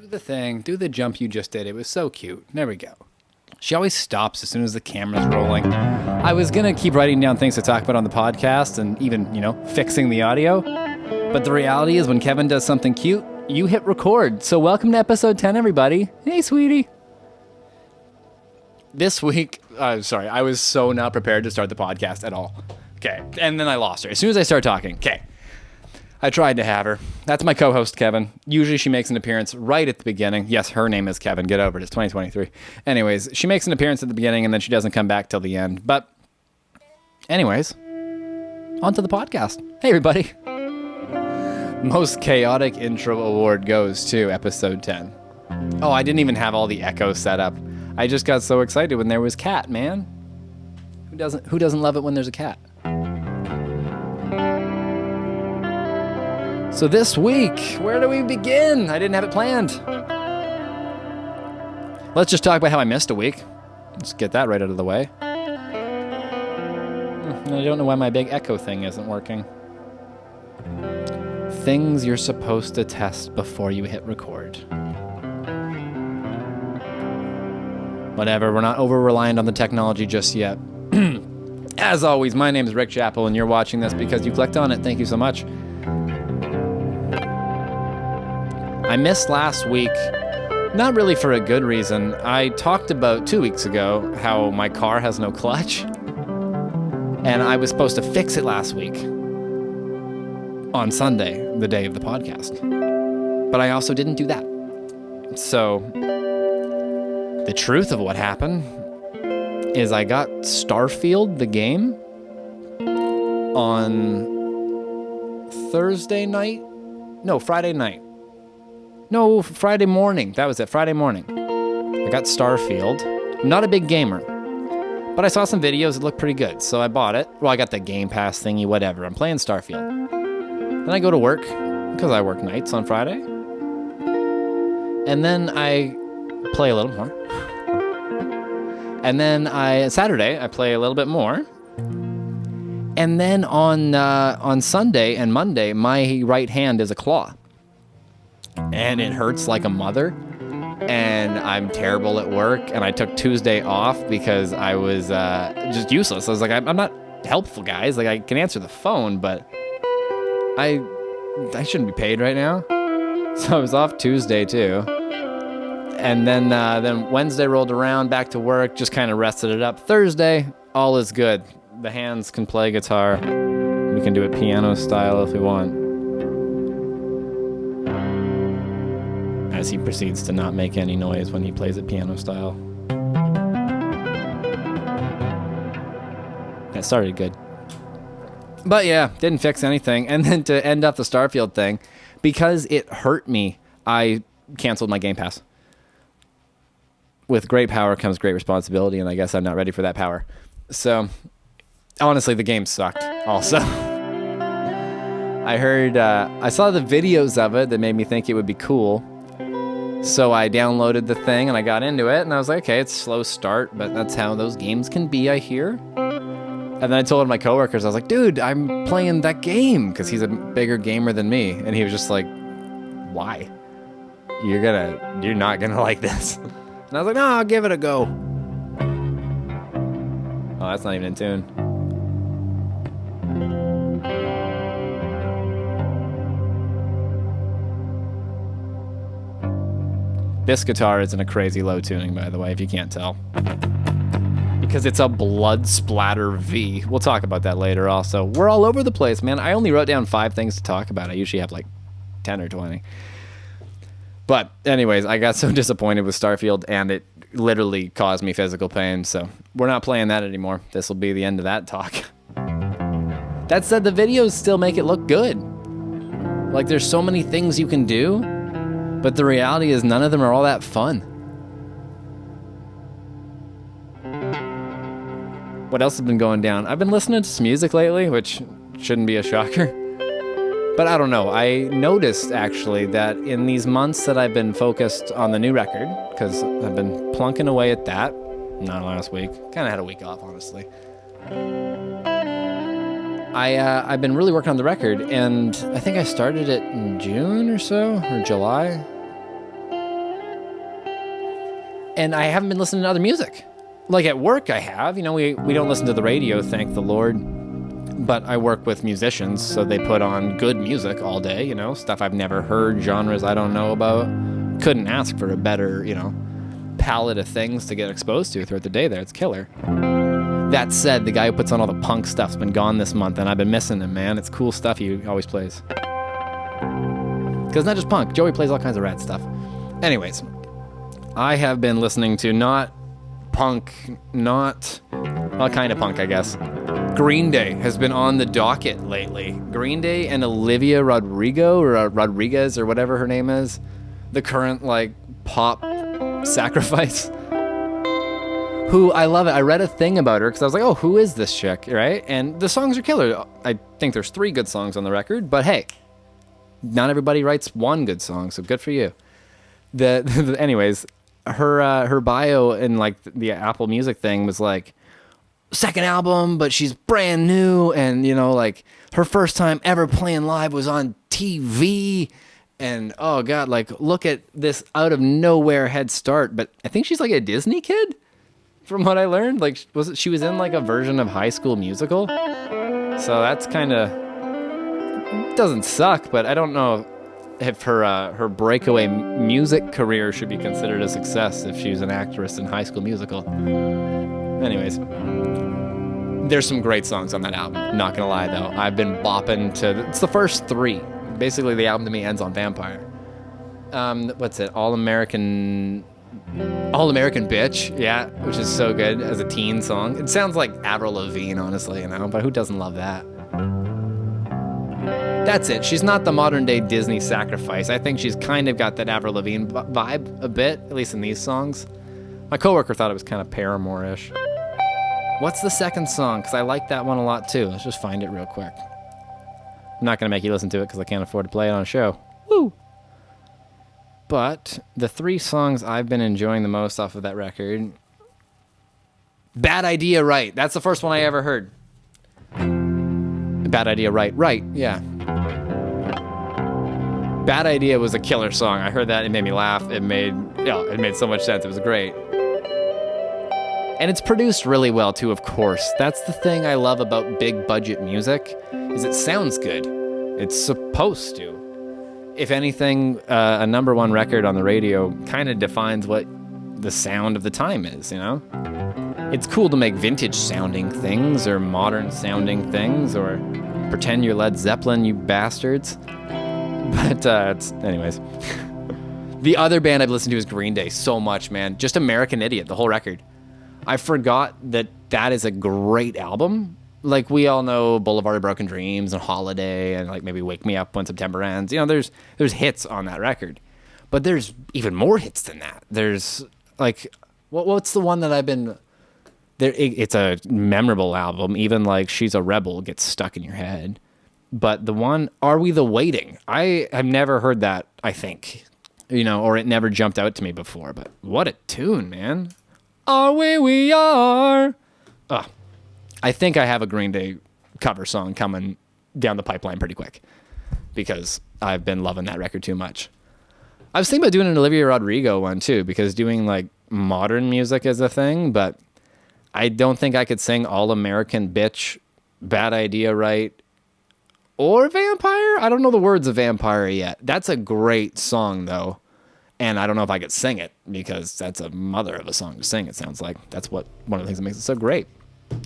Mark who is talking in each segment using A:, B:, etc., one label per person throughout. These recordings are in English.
A: Do the thing. Do the jump you just did. It was so cute. There we go. She always stops as soon as the camera's rolling. I was going to keep writing down things to talk about on the podcast and even, fixing the audio. But the reality is when Kevin does something cute, you hit record. So welcome to episode 10, everybody. Hey, sweetie. This week, I was so not prepared to start the podcast at all. Okay, and then I lost her. As soon as I start talking, okay. I tried to have her. That's my co-host, Kevin. Usually she makes an appearance right at the beginning. Yes, her name is Kevin. Get over it. It's 2023. Anyways, she makes an appearance at the beginning, and then she doesn't come back till the end. But anyways, on to the podcast. Hey, everybody. Most chaotic intro award goes to episode 10. Oh, I didn't even have all the echoes set up. I just got so excited when there was cat, man. Who doesn't love it when there's a cat? So this week, where do we begin? I didn't have it planned. Let's just talk about how I missed a week. Let's get that right out of the way. I don't know why my big echo thing isn't working. Things you're supposed to test before you hit record. Whatever, we're not over-reliant on the technology just yet. As always, my name is Rick Chappell, and you're watching this because you clicked on it. Thank you so much. I missed last week, not really for a good reason. I talked about 2 weeks ago how my car has no clutch, and I was supposed to fix it last week on Sunday, the day of the podcast. But I also didn't do that. So the truth of what happened is I got Starfield, the game, on Friday night. No, Friday morning. That was it, Friday morning. I got Starfield. Not a big gamer, but I saw some videos that looked pretty good, so I bought it. Well, I got the Game Pass thingy, whatever. I'm playing Starfield. Then I go to work, because I work nights on Friday. And then I play a little more. And then Saturday, I play a little bit more. And then on Sunday and Monday, my right hand is a claw. And it hurts like a mother. And I'm terrible at work. And I took Tuesday off because I was just useless. I was like, I'm not helpful, guys. Like, I can answer the phone, but I shouldn't be paid right now. So I was off Tuesday, too. And then Wednesday rolled around, back to work, just kind of rested it up. Thursday, all is good. The hands can play guitar. We can do it piano style if we want. As he proceeds to not make any noise when he plays it piano style. That started good. But yeah, didn't fix anything. And then to end up the Starfield thing, because it hurt me, I canceled my Game Pass. With great power comes great responsibility, and I guess I'm not ready for that power. So, honestly, the game sucked also. I saw the videos of it that made me think it would be cool. So I downloaded the thing, and I got into it, and I was like, okay, it's a slow start, but that's how those games can be, I hear. And then I told my coworkers, I was like, dude, I'm playing that game, because he's a bigger gamer than me. And he was just like, why? You're not gonna like this. And I was like, no, I'll give it a go. Oh, that's not even in tune. This guitar is in a crazy low tuning, by the way, if you can't tell. Because it's a blood splatter V. We'll talk about that later also. We're all over the place, man. I only wrote down 5 things to talk about. I usually have like 10 or 20. But anyways, I got so disappointed with Starfield, and it literally caused me physical pain, so we're not playing that anymore. This will be the end of that talk. That said, the videos still make it look good. Like, there's so many things you can do, but the reality is none of them are all that fun. What else has been going down? I've been listening to some music lately, which shouldn't be a shocker. But I don't know, I noticed actually that in these months that I've been focused on the new record, because I've been plunking away at that, not last week, kind of had a week off, honestly. I've been really working on the record, and I think I started it in June or so, or July. And I haven't been listening to other music. Like at work I have, you know, we don't listen to the radio, thank the Lord. But I work with musicians, so they put on good music all day, you know, stuff I've never heard, genres I don't know about. Couldn't ask for a better, you know, palette of things to get exposed to throughout the day there. It's killer. That said, the guy who puts on all the punk stuff's been gone this month, and I've been missing him, man. It's cool stuff he always plays. Because it's not just punk. Joey plays all kinds of rad stuff. Anyways, I have been listening to not punk, not... well, kind of punk, I guess. Green Day has been on the docket lately. Green Day and Olivia Rodrigo, or Rodriguez, or whatever her name is. The current, like, pop sacrifice. Who, I love it. I read a thing about her, because I was like, oh, who is this chick, right? And the songs are killer. I think there's 3 good songs on the record, but hey, not everybody writes one good song, so good for you. Anyways, her bio in, like, the Apple Music thing was like, second album, but she's brand new, and you know, like her first time ever playing live was on TV, and oh god, like look at this out of nowhere head start. But I think she's like a Disney kid, from what I learned. Like she was in like a version of High School Musical, so that's kind of doesn't suck, but I don't know if her breakaway music career should be considered a success if she's an actress in High School Musical. Anyways, there's some great songs on that album. Not gonna lie though, I've been bopping to. It's the first 3. Basically, the album to me ends on Vampire. What's it? All American Bitch. Yeah, which is so good as a teen song. It sounds like Avril Lavigne, honestly, you know. But who doesn't love that? That's it. She's not the modern day Disney sacrifice. I think she's kind of got that Avril Lavigne vibe a bit, at least in these songs. My coworker thought it was kind of Paramore-ish. What's the second song? Because I like that one a lot too. Let's just find it real quick. I'm not going to make you listen to it because I can't afford to play it on a show. Woo! But the 3 songs I've been enjoying the most off of that record... Bad Idea, Right. That's the first one I ever heard. Bad Idea, Right. Right, yeah. Bad Idea was a killer song. I heard that, it made me laugh. It made so much sense. It was great. And it's produced really well too, of course. That's the thing I love about big budget music, is it sounds good. It's supposed to. If anything, a number 1 record on the radio kind of defines what the sound of the time is, you know? It's cool to make vintage sounding things, or modern sounding things, or pretend you're Led Zeppelin, you bastards. But, anyways. The other band I've listened to is Green Day so much, man. Just American Idiot, the whole record. I forgot that is a great album. Like, we all know Boulevard of Broken Dreams and Holiday and, like, maybe Wake Me Up When September Ends. You know, there's hits on that record. But there's even more hits than that. There's, like, what's the one that I've been... It's a memorable album. Even, like, She's a Rebel gets stuck in your head. But the one, Are We the Waiting? I have never heard that, I think. You know, or it never jumped out to me before. But what a tune, man. Are we are. Ugh. I think I have a Green Day cover song coming down the pipeline pretty quick, because I've been loving that record too much. I was thinking about doing an Olivia Rodrigo one too, because doing like modern music is a thing, but I don't think I could sing All American Bitch, Bad Idea, Right, or Vampire. I don't know the words of Vampire yet. That's a great song though. And I don't know if I could sing it, because that's a mother of a song to sing, it sounds like. That's one of the things that makes it so great.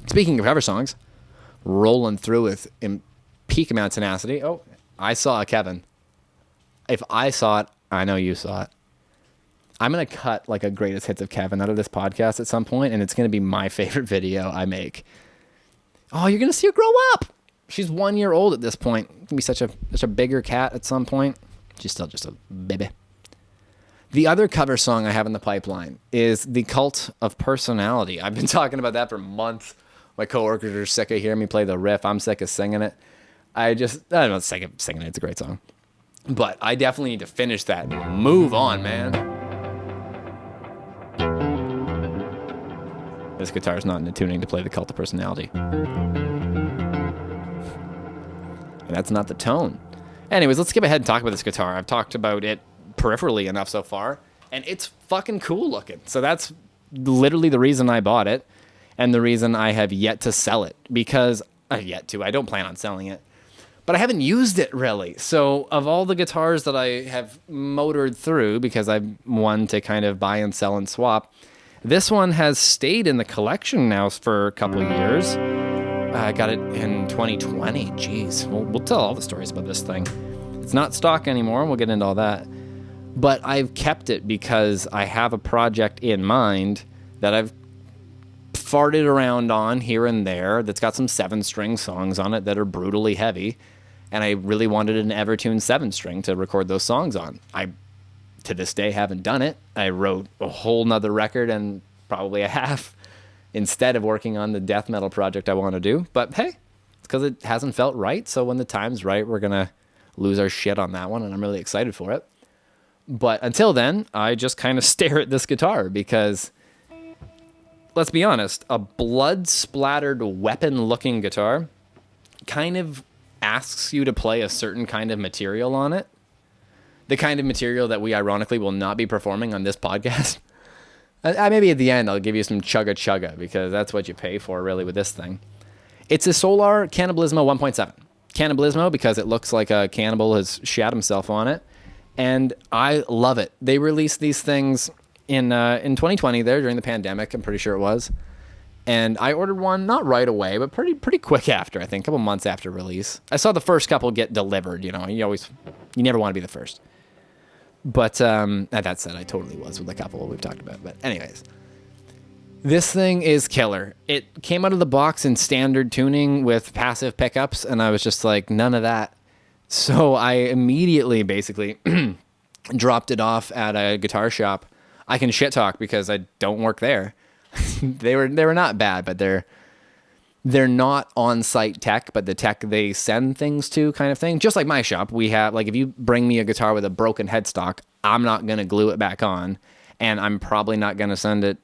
A: Speaking of cover songs, rolling through with peak amount of tenacity. Oh, I saw it, Kevin. If I saw it, I know you saw it. I'm going to cut like a greatest hits of Kevin out of this podcast at some point, and it's going to be my favorite video I make. Oh, you're going to see her grow up. She's 1 year old at this point. Going to be such a bigger cat at some point. She's still just a baby. The other cover song I have in the pipeline is The Cult of Personality. I've been talking about that for months. My coworkers are sick of hearing me play the riff. I'm sick of singing it. I'm not sick of singing it. It's a great song. But I definitely need to finish that. Move on, man. This guitar's not in the tuning to play The Cult of Personality. And that's not the tone. Anyways, let's skip ahead and talk about this guitar. I've talked about it peripherally enough so far. And it's fucking cool looking. So that's literally the reason I bought it, and the reason I have yet to sell it, because I don't plan on selling it, but I haven't used it really. So of all the guitars that I have motored through, because I'm one to kind of buy and sell and swap, this one has stayed in the collection now for a couple of years. I got it in 2020. Jeez, we'll tell all the stories about this thing. It's not stock anymore. We'll get into all that. But I've kept it because I have a project in mind that I've farted around on here and there that's got some 7-string songs on it that are brutally heavy. And I really wanted an Ep.10 7-string to record those songs on. I, to this day, haven't done it. I wrote a whole nother record and probably a half instead of working on the death metal project I want to do. But hey, it's because it hasn't felt right. So when the time's right, we're going to lose our shit on that one. And I'm really excited for it. But until then, I just kind of stare at this guitar because, let's be honest, a blood-splattered weapon-looking guitar kind of asks you to play a certain kind of material on it. The kind of material that we ironically will not be performing on this podcast. Maybe at the end, I'll give you some chugga because that's what you pay for really with this thing. It's a Solar Cannabilismo 1.7. Cannabilismo because it looks like a cannibal has shat himself on it. And I love it. They released these things in 2020 there during the pandemic, I'm pretty sure it was. And I ordered one, not right away, but pretty quick after, I think, a couple months after release. I saw the first couple get delivered, you never want to be the first. But that said, I totally was with a couple we've talked about. But anyways, this thing is killer. It came out of the box in standard tuning with passive pickups, and I was just like, none of that. So I immediately basically dropped it off at a guitar shop. I can shit talk because I don't work there. They were not bad, but they're not on-site tech, but the tech they send things to kind of thing. Just like my shop, we have, like, if you bring me a guitar with a broken headstock, I'm not going to glue it back on, and I'm probably not going to send it,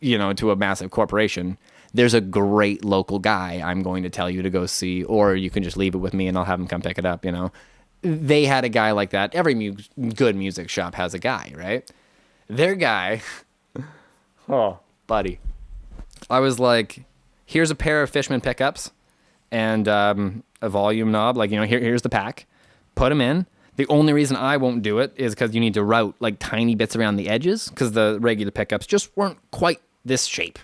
A: to a massive corporation. There's a great local guy I'm going to tell you to go see, or you can just leave it with me and I'll have him come pick it up, They had a guy like that. Every good music shop has a guy, right? Their guy, oh, buddy. I was like, here's a pair of Fishman pickups and a volume knob. Like, here's the pack. Put them in. The only reason I won't do it is because you need to route like tiny bits around the edges because the regular pickups just weren't quite this shape.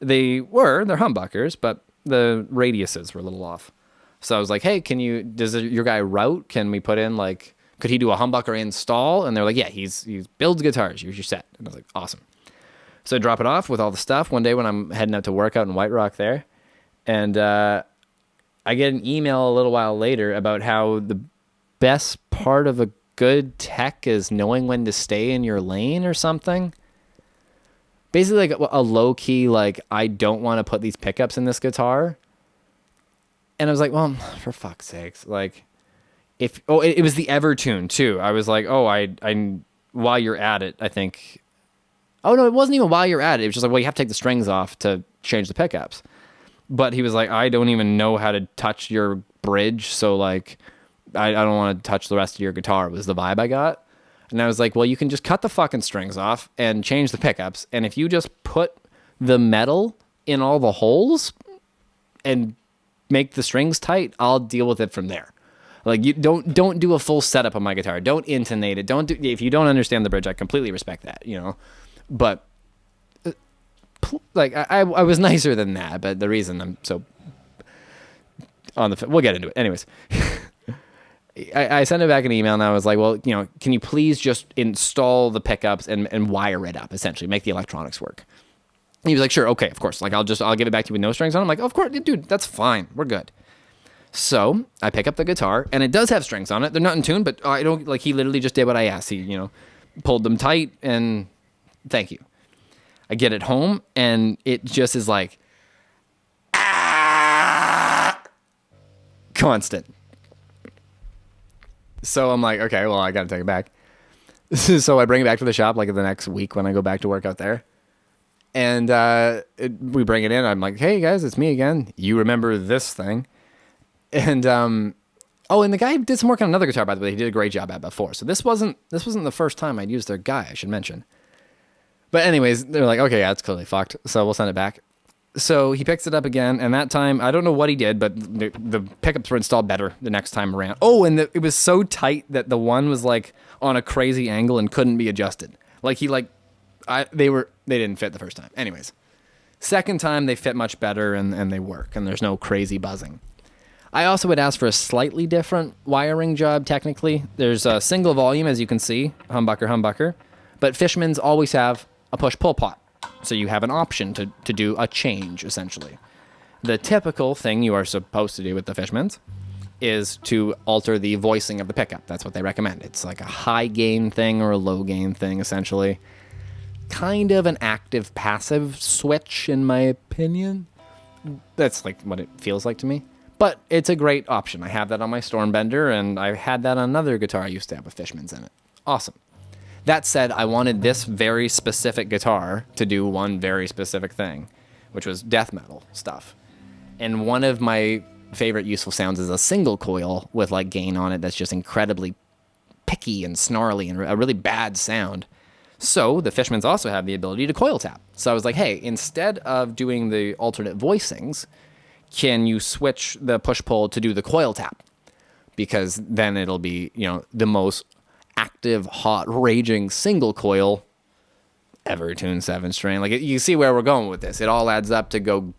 A: They're humbuckers, but the radiuses were a little off. So I was like, hey, does your guy route? Can we put in could he do a humbucker install? And they're like, yeah, he builds guitars. Here's your set. And I was like, awesome. So I drop it off with all the stuff one day when I'm heading out to work out in White Rock there. And I get an email a little while later about how the best part of a good tech is knowing when to stay in your lane or something. Basically, like a low-key, I don't want to put these pickups in this guitar. And I was like, well, for fuck's sakes. It was the Ep.10 too. I was like, I while you're at it, I think... Oh, no, it wasn't even while you're at it. It was just like, well, you have to take the strings off to change the pickups. But he was like, I don't even know how to touch your bridge, so, I don't want to touch the rest of your guitar, was the vibe I got. And I was like, well, you can just cut the fucking strings off and change the pickups. And if you just put the metal in all the holes and make the strings tight, I'll deal with it from there. You don't do a full setup on my guitar. Don't intonate it. If you don't understand the bridge, I completely respect that, But I was nicer than that. But the reason I'm so we'll get into it. Anyways. I sent it back an email and I was like, well, can you please just install the pickups and wire it up, essentially, make the electronics work. And he was like, sure, okay, of course. I'll give it back to you with no strings on. I'm like, of course, dude, that's fine. We're good. So I pick up the guitar and it does have strings on it. They're not in tune, but I don't he literally just did what I asked. He, pulled them tight and thank you. I get it home and it just is constant. So I'm like, okay, well, I got to take it back. So I bring it back to the shop the next week when I go back to work out there. And we bring it in. I'm like, hey, guys, it's me again. You remember this thing. And Oh, and the guy did some work on another guitar, by the way. He did a great job at before. So this wasn't the first time I'd used their guy, I should mention. But anyways, they're like, okay, yeah, it's clearly fucked. So we'll send it back. So he picks it up again, and that time, I don't know what he did, but the pickups were installed better the next time around. Oh, and it was so tight that the one was like on a crazy angle and couldn't be adjusted. Like they didn't fit the first time. Anyways, second time they fit much better and they work, and there's no crazy buzzing. I also would ask for a slightly different wiring job, technically. There's a single volume, as you can see, humbucker, but Fishmans always have a push-pull pot. So you have an option to do a change, essentially. The typical thing you are supposed to do with the Fishmans is to alter the voicing of the pickup. That's what they recommend. It's like a high gain thing or a low gain thing, essentially. Kind of an active-passive switch, in my opinion. That's like what it feels like to me. But it's a great option. I have that on my Stormbender, and I had that on another guitar I used to have with Fishmans in it. Awesome. That said, I wanted this very specific guitar to do one very specific thing, which was death metal stuff. And one of my favorite useful sounds is a single coil with like gain on it that's just incredibly picky and snarly and a really bad sound. So the Fishmans also have the ability to coil tap. So I was like, hey, instead of doing the alternate voicings, can you switch the push-pull to do the coil tap? Because then it'll be, the most active, hot, raging single coil ever tuned 7-string. Like, you see where we're going with this. It all adds up to go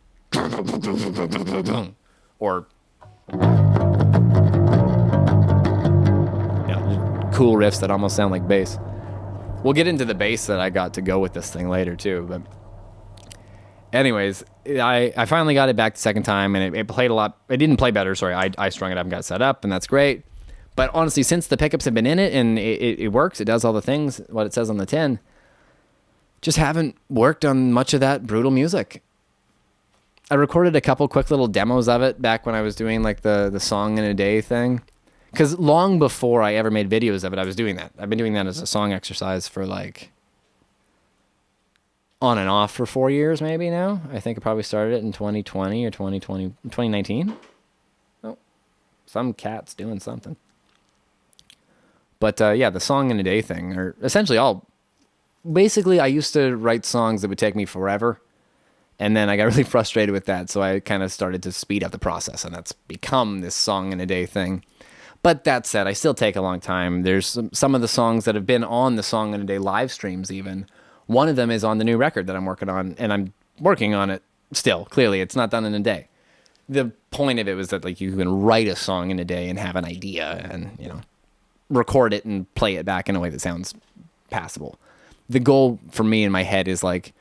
A: or cool riffs that almost sound like bass. We'll get into the bass that I got to go with this thing later too, but anyways, I finally got it back the second time, and it played a lot. It didn't play better, sorry. I strung it up and got it set up, and that's great. But honestly, since the pickups have been in it and it works, it does all the things, what it says on the tin, just haven't worked on much of that brutal music. I recorded a couple quick little demos of it back when I was doing like the song in a day thing. Because long before I ever made videos of it, I was doing that. I've been doing that as a song exercise for like on and off for 4 years maybe now. I think I probably started it in 2020 or 2019. Oh, some cat's doing something. But yeah, the song in a day thing are essentially all... Basically, I used to write songs that would take me forever. And then I got really frustrated with that, so I kind of started to speed up the process, and that's become this song in a day thing. But that said, I still take a long time. There's some of the songs that have been on the Song in a Day live streams even. One of them is on the new record that I'm working on, and I'm working on it still. Clearly, it's not done in a day. The point of it was that like you can write a song in a day and have an idea and, record it and play it back in a way that sounds passable. The goal for me in my head is like,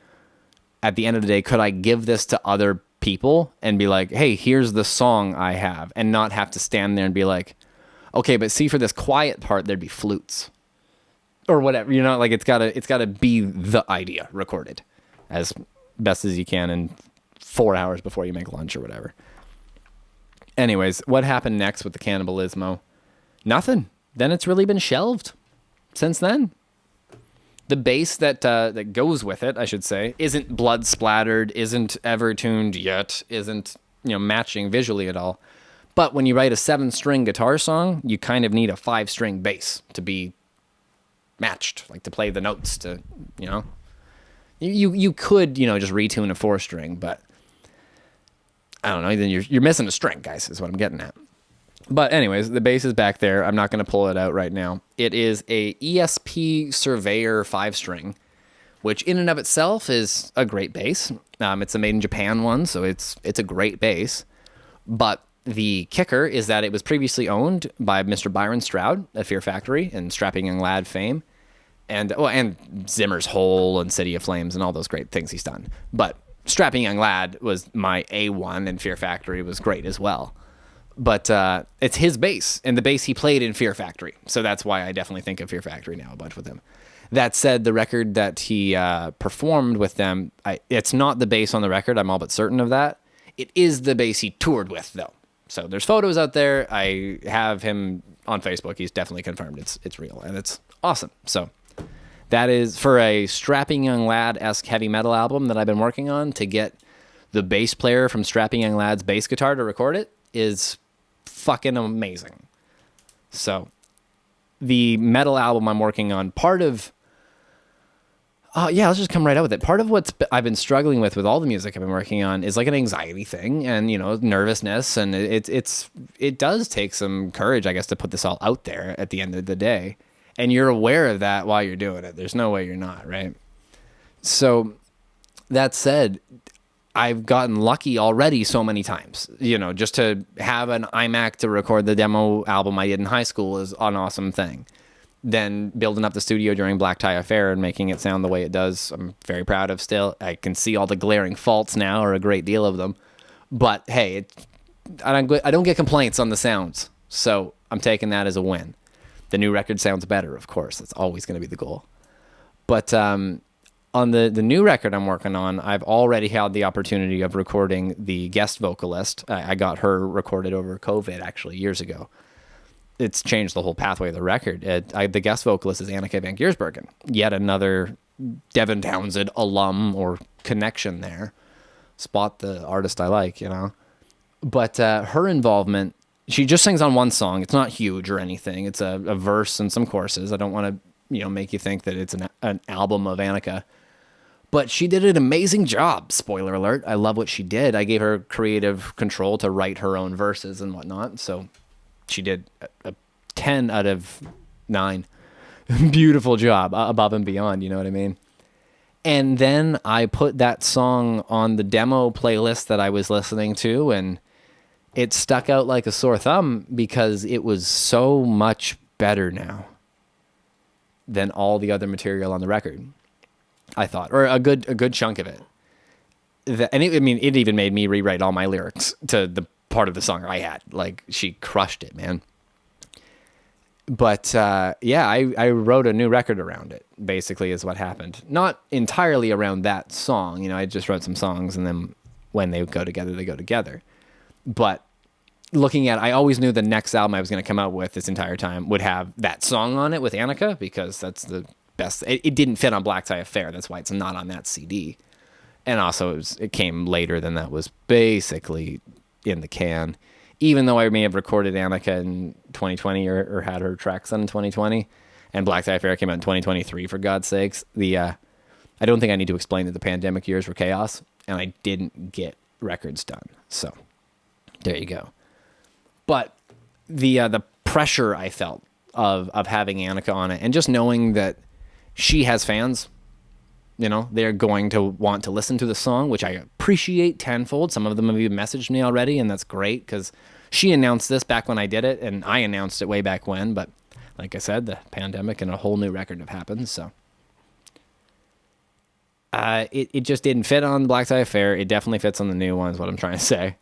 A: at the end of the day, could I give this to other people and be like, hey, here's the song I have, and not have to stand there and be like, okay, but see, for this quiet part, there'd be flutes or whatever, like it's gotta be the idea recorded as best as you can in 4 hours before you make lunch or whatever. Anyways, what happened next with the Cannabilismo? Nothing. Then it's really been shelved since then. The bass that goes with it, I should say, isn't blood splattered, isn't ever tuned yet, isn't matching visually at all. But when you write a 7-string guitar song, you kind of need a 5-string bass to be matched, like to play the notes to, You could, just retune a 4-string, but I don't know, then you're missing a string, guys, is what I'm getting at. But anyways, the bass is back there. I'm not going to pull it out right now. It is a ESP Surveyor 5-string, which in and of itself is a great bass. It's a made in Japan one, so it's a great bass. But the kicker is that it was previously owned by Mr. Byron Stroud at Fear Factory and Strapping Young Lad fame, and Zimmer's Hole and City of Flames and all those great things he's done. But Strapping Young Lad was my A1, and Fear Factory was great as well. But it's his bass, and the bass he played in Fear Factory. So that's why I definitely think of Fear Factory now a bunch with him. That said, the record that he performed with them, it's not the bass on the record. I'm all but certain of that. It is the bass he toured with, though. So there's photos out there. I have him on Facebook. He's definitely confirmed it's real, and it's awesome. So that is for a Strapping Young Lad-esque heavy metal album that I've been working on. To get the bass player from Strapping Young Lad's bass guitar to record it is fucking amazing. So the metal album I'm working on, let's just come right out with it. Part of I've been struggling with all the music I've been working on is like an anxiety thing and, nervousness. And it does take some courage, I guess, to put this all out there at the end of the day. And you're aware of that while you're doing it. There's no way you're not, right? So that said, I've gotten lucky already so many times. Just to have an iMac to record the demo album I did in high school is an awesome thing. Then building up the studio during Black Tie Affair and making it sound the way it does, I'm very proud of still. I can see all the glaring faults now, or a great deal of them. But hey, I don't get complaints on the sounds, so I'm taking that as a win. The new record sounds better, of course. That's always going to be the goal. But on the new record I'm working on, I've already had the opportunity of recording the guest vocalist. I got her recorded over COVID, actually, years ago. It's changed the whole pathway of the record. The guest vocalist is Anneke van Giersbergen, yet another Devin Townsend alum or connection there. Spot the artist I like, But her involvement, she just sings on one song. It's not huge or anything. It's a verse and some choruses. I don't want to, make you think that it's an album of Anneke. But she did an amazing job. Spoiler alert. I love what she did. I gave her creative control to write her own verses and whatnot. So she did a 10 out of 9. Beautiful job, above and beyond, you know what I mean? And then I put that song on the demo playlist that I was listening to, and it stuck out like a sore thumb because it was so much better now than all the other material on the record, I thought, or a good chunk of it. It even made me rewrite all my lyrics to the part of the song I had. Like, she crushed it, man. But I wrote a new record around it, basically, is what happened. Not entirely around that song. I just wrote some songs, and then when they go together, they go together. But I always knew the next album I was going to come out with this entire time would have that song on it with Anneke, because that's the best. It didn't fit on Black Tie Affair. That's why it's not on that CD. And also, it came later than that was basically in the can. Even though I may have recorded Anneke in 2020 or had her tracks on in 2020, and Black Tie Affair came out in 2023, for God's sakes. I don't think I need to explain that the pandemic years were chaos, and I didn't get records done. So there you go. But the pressure I felt of having Anneke on it, and just knowing that she has fans, they're going to want to listen to the song, which I appreciate tenfold. Some of them have even messaged me already, and that's great, because she announced this back when I did it, and I announced it way back when. But like I said, the pandemic and a whole new record have happened, so it just didn't fit on Black Tie Affair. It definitely fits on the new one, is what I'm trying to say.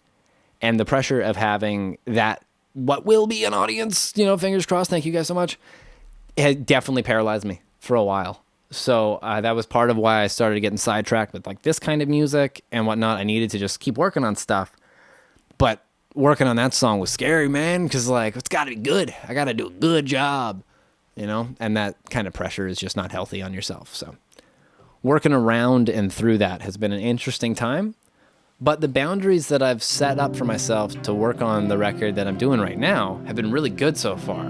A: And the pressure of having that, what will be an audience, fingers crossed, thank you guys so much, it definitely paralyzed me for a while. So that was part of why I started getting sidetracked with like this kind of music and whatnot. I needed to just keep working on stuff. But working on that song was scary, man, because it's got to be good. I got to do a good job, and that kind of pressure is just not healthy on yourself. So working around and through that has been an interesting time. But the boundaries that I've set up for myself to work on the record that I'm doing right now have been really good so far.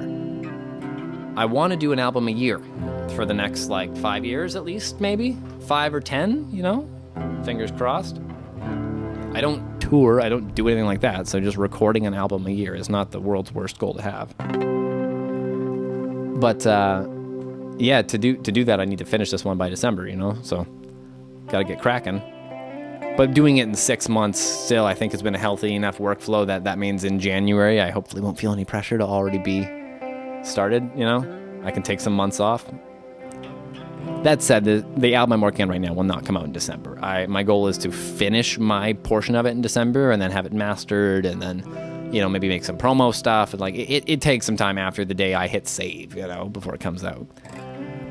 A: I want to do an album a year for the next 5 years at least, maybe 5 or 10, fingers crossed. I don't tour, I don't do anything like that, so just recording an album a year is not the world's worst goal to have. But to do that, I need to finish this one by December, so gotta get cracking. But doing it in 6 months still, I think, has been a healthy enough workflow that means in January I hopefully won't feel any pressure to already be started, I can take some months off. That said, the album I'm working on right now will not come out in December. My goal is to finish my portion of it in December and then have it mastered, and then, maybe make some promo stuff. And it takes some time after the day I hit save, before it comes out.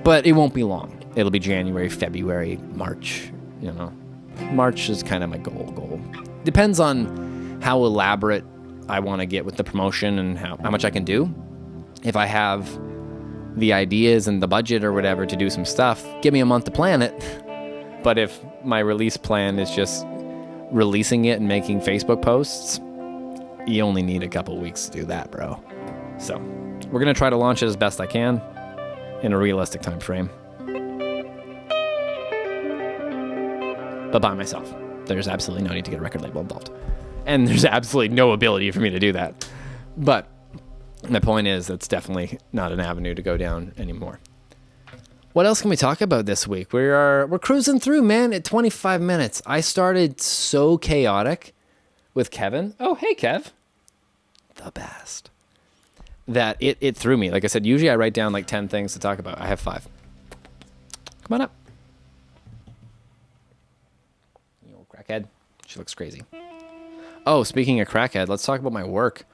A: But it won't be long. It'll be January, February, March, March is kind of my goal. Depends on how elaborate I want to get with the promotion and how much I can do. If I have the ideas and the budget or whatever to do some stuff, give me a month to plan it. But if my release plan is just releasing it and making Facebook posts, you only need a couple weeks to do that, bro. So We're going to try to launch it as best I can in a realistic time frame. But by myself. There's absolutely no need to get a record label involved. And there's absolutely no ability for me to do that. But my point is, that's definitely not an avenue to go down anymore. What else can we talk about this week? We're cruising through, man, at 25 minutes. I started so chaotic with Kevin. Oh, hey, Kev. The best. That it threw me. Like I said, usually I write down like 10 things to talk about. I have 5. Come on up. You old crackhead. She looks crazy. Oh, speaking of crackhead, let's talk about my work.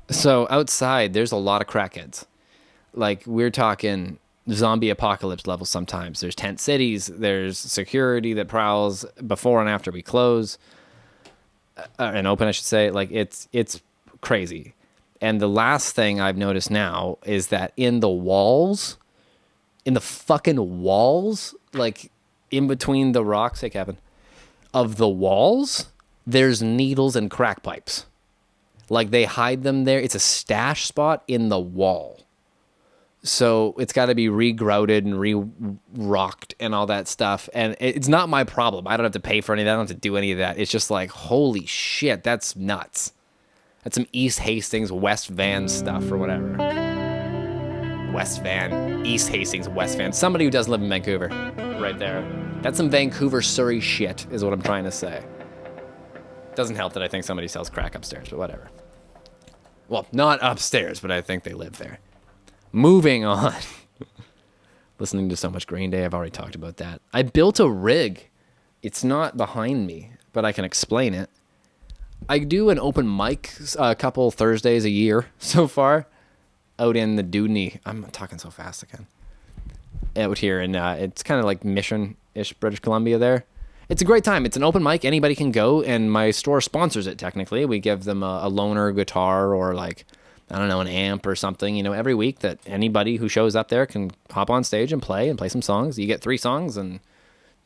A: So outside, there's a lot of crackheads. Like, we're talking zombie apocalypse level sometimes. There's tent cities. There's security that prowls before and after we close. And open, I should say. Like, it's crazy. And the last thing I've noticed now is that in the fucking walls, like in between the rocks, hey Kevin, of the walls, there's needles and crack pipes. Like, they hide them there. It's a stash spot in the wall. So it's got to be regrouted and re-rocked and all that stuff. And it's not my problem. I don't have to pay for any of that. I don't have to do any of that. It's just like, holy shit, that's nuts. That's some East Hastings, West Van stuff or whatever. West Van, East Hastings, West Van. Somebody who doesn't live in Vancouver, right there. That's some Vancouver, Surrey shit, is what I'm trying to say. Doesn't help that I think somebody sells crack upstairs, but whatever. Well, not upstairs, but I think they live there. Moving on. Listening to so much Green Day, I've already talked about that. I built a rig. It's not behind me, but I can explain it. I do an open mic a couple Thursdays a year so far out in the Dudney. I'm talking so fast again. Out here, and it's kind of like Mission-ish, British Columbia there. It's a great time. It's an open mic. Anybody can go, and my store sponsors it technically. We give them a loaner guitar or like, I don't know, an amp or something, every week that anybody who shows up there can hop on stage and play some songs. You get 3 songs and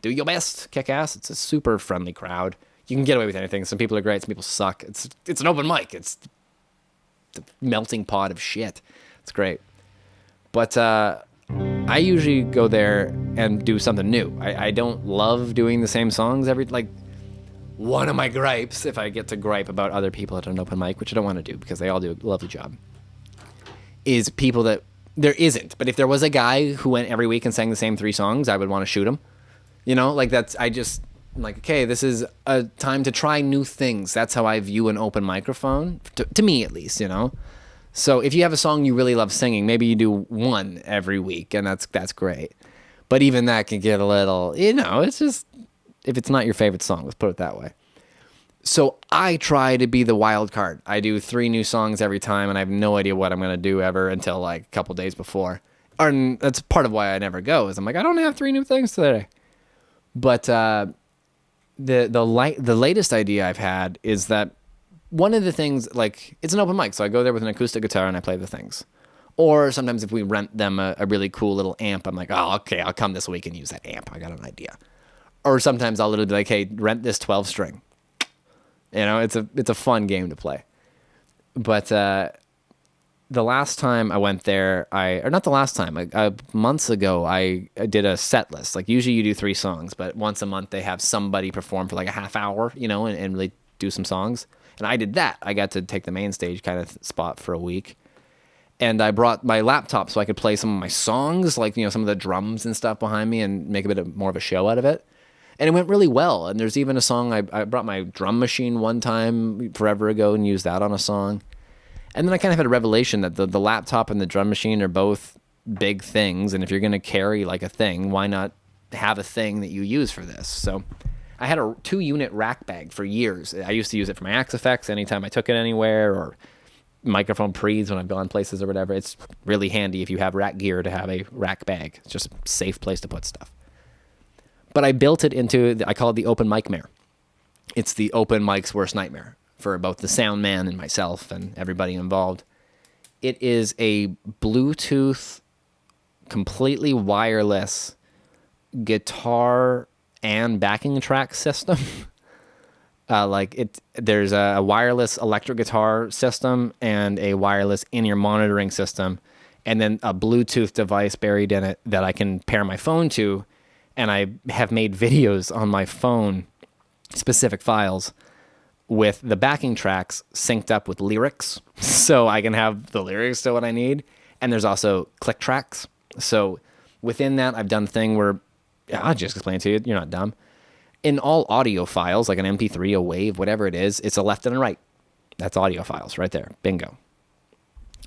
A: do your best, kick ass. It's a super friendly crowd. You can get away with anything. Some people are great, some people suck. It's an open mic. It's the melting pot of shit. It's great. But I usually go there and do something new. I don't love doing the same songs one of my gripes, if I get to gripe about other people at an open mic, which I don't want to do because they all do a lovely job, is people that there isn't. But if there was a guy who went every week and sang the same 3 songs, I would want to shoot him. I'm like, okay, this is a time to try new things. That's how I view an open microphone, to me at least, So if you have a song you really love singing, maybe you do 1 every week, and that's great. But even that can get a little, it's just, if it's not your favorite song, let's put it that way. So I try to be the wild card. I do 3 new songs every time, and I have no idea what I'm going to do ever until like a couple days before. And that's part of why I never go, is I'm like, I don't have 3 new things today. But the latest idea I've had is that one of the things, like, it's an open mic, so I go there with an acoustic guitar and I play the things. Or sometimes if we rent them a really cool little amp, I'm like, oh, okay, I'll come this week and use that amp. I got an idea. Or sometimes I'll literally be like, hey, rent this 12-string. It's a fun game to play. But the last time I went there, months ago, I did a set list. Like, usually you do 3 songs, but once a month they have somebody perform for like a half hour, and really do some songs. And I did that. I got to take the main stage kind of spot for a week. And I brought my laptop so I could play some of my songs, like, some of the drums and stuff behind me and make a bit more of a show out of it. And it went really well. And there's even a song, I brought my drum machine one time forever ago and used that on a song. And then I kind of had a revelation that the laptop and the drum machine are both big things. And if you're going to carry like a thing, why not have a thing that you use for this? So I had a 2-unit rack bag for years. I used to use it for my Axe effects anytime I took it anywhere, or microphone pre's when I've gone places or whatever. It's really handy if you have rack gear to have a rack bag. It's just a safe place to put stuff. But I built it into, I call it the open mic mare. It's the open mic's worst nightmare for both the sound man and myself and everybody involved. It is a Bluetooth, completely wireless guitar and backing track system There's a wireless electric guitar system and a wireless in-ear monitoring system, and then a Bluetooth device buried in it that I can pair my phone to. And I have made videos on my phone, specific files, with the backing tracks synced up with lyrics, so I can have the lyrics to what I need. And there's also click tracks. So within that, I've done a thing where, I'll just explain it to you, you're not dumb. In all audio files, like an MP3, a wave, whatever it is, it's a left and a right. That's audio files right there. Bingo.